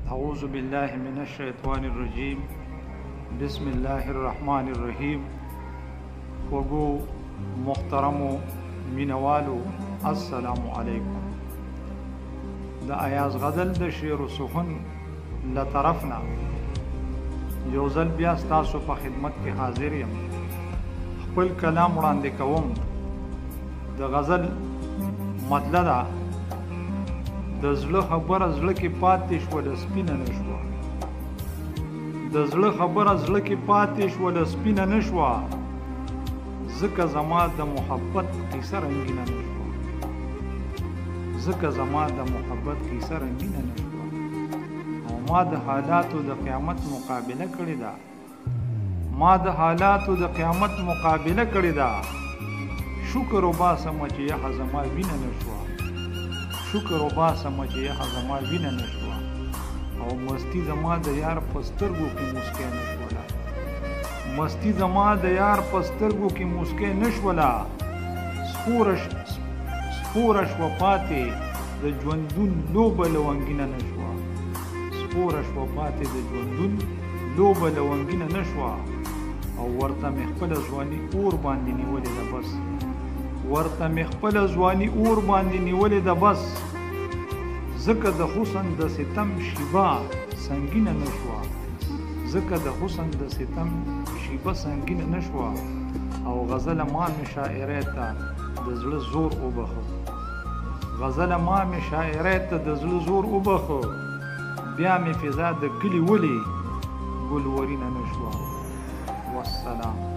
أعوذ بالله من الشيطان الرجيم بسم الله الرحمن الرحيم. خوږو محترمو مینوالو السلام علیکم. د ایاز غزل د شعر و سخن له طرفنا یو ځل بیا ستاسو په خدمت کې حاضر یم. خپل کلام وړاندې کوم. د غزل مطلع ده د زړه خبره زړه کې پاتې شوله سپینه نه شوه. د زړه خبره زړه کې پاتې شوله سپینه نه شوه، ځکه زما د محبت کیسه رنګینه نه شوه. ځکه زما د محبت کیسه رنګینه نه شوه او ما د حالاتو د قیامت مقابله کړې ده. ما د حالاتو د قیامت مقابله کړې ده. شکر وباسم چې یخه زما وینه نه شوه. شکر وباسم چې یخه زما وینه نه شوه او مستی زما د یار په سترګو کې مسکۍ نه شوله. مستی زما د یار په سترګو کې مسکۍ نه شوله. سپوره شوه پاتې د ژوندون لوبه لونګینه نه شوه. سپوره شوه پاتې د ژوندون لوبه لونګینه نه شوه او ورته مې خپله ځواني اور باندې نیولې ده بس. ورته مې خپله ځواني اور باندې نیولې ده بس. ځکه د حسن د ستم شیبه سنګینه نه شوه. ځکه د حسن د ستم شیبه سنګینه نه شوه او غزله ما مې شاعرۍ ته د زړه زور وبخه. غزله ما مې شاعرۍ ته د زړه زور وبخه. بیا مې فضا د کلي ولې ګلورینه نه شوه. والسلام.